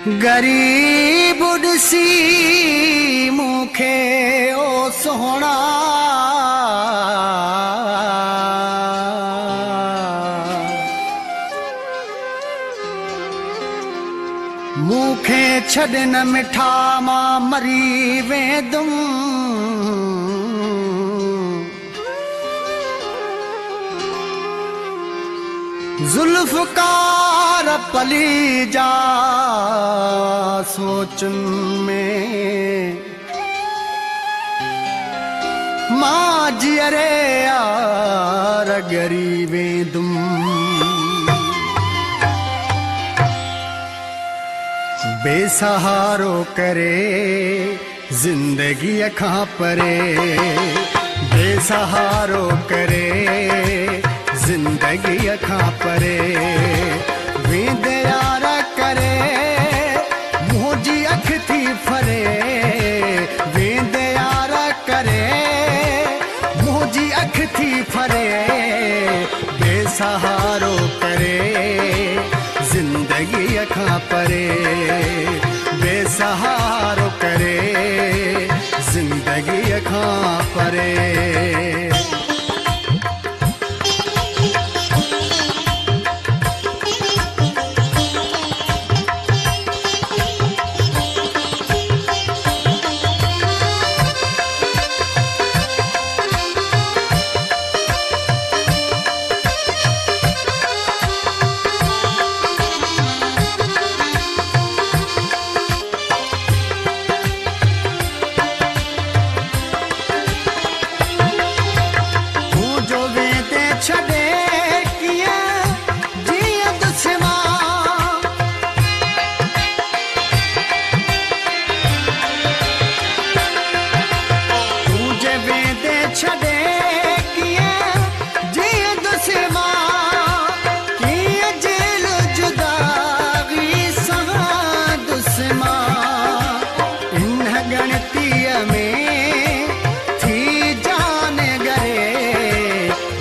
गरीब ॾिसी मूंखे ओ सोहणा मूंखे छॾ न मिठा मां मरी वेंदुमि जुल्फ़कार पली जा सोचन में मां जियरे यार गरी वेंदुमि बेसहारो करे जिंदगी खां परे बेसहारो करे जिंदगी खां परे वेंदे यार करे मुंहिंजी अख थी फरे वेंदे यार करे मुंहिंजी अख थी फरे बेसहारो करे जिंदगी खां परे बेसहारो करे जिंदगी खां परे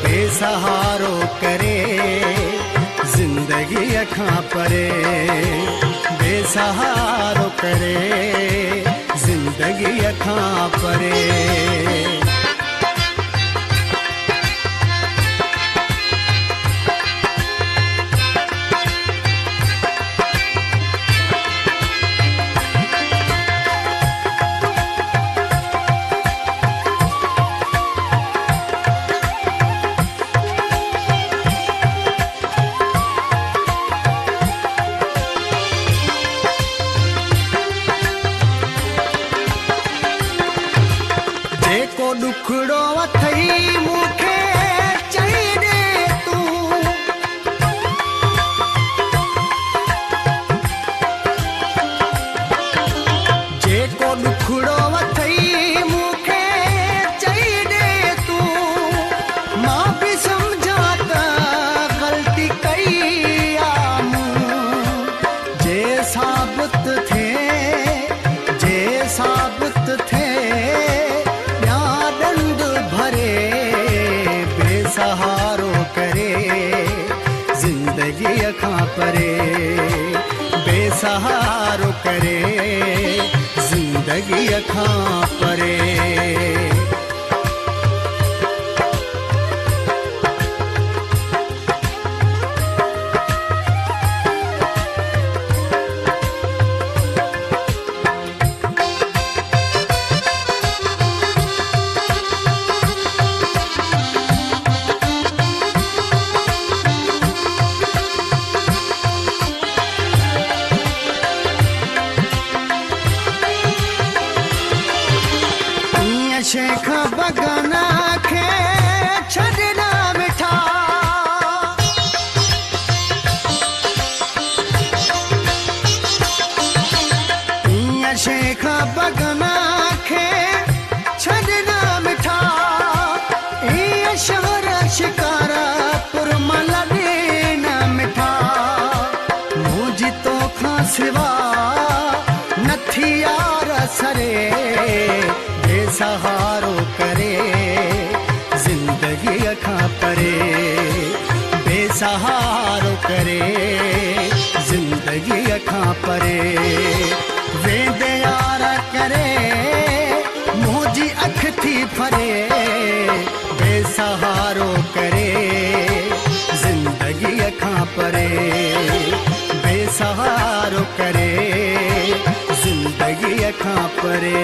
बेसहारो करे जिंदगी खां परे बेसहारो करे जिंदगी खां परे जेको दुखड़ो अथई मूंखे चई दे तूं जेको दुखड़ो अथई मूंखे चई दे तूं मां बि सम्झा त ग़लती कई आ मूं जे साबित थे बेसहारो करे जिंदगी खां परे बेसहारो करे जिंदगी खां परे शेख बगना खे छॾना मिठा शेख बगना खे छॾना मिठा शहर शिकारा पुरमल न मिठा मुंहिंजी तोखां सिवा नथी यार सरे बेसहारो करे जिंदगी अखां परे वेंदे यार करे मुंहिंजी अख थी फरे बेसहारो करे ज़िंदगी अखां परे बेसहारो करे ज़िंदगी अखां परे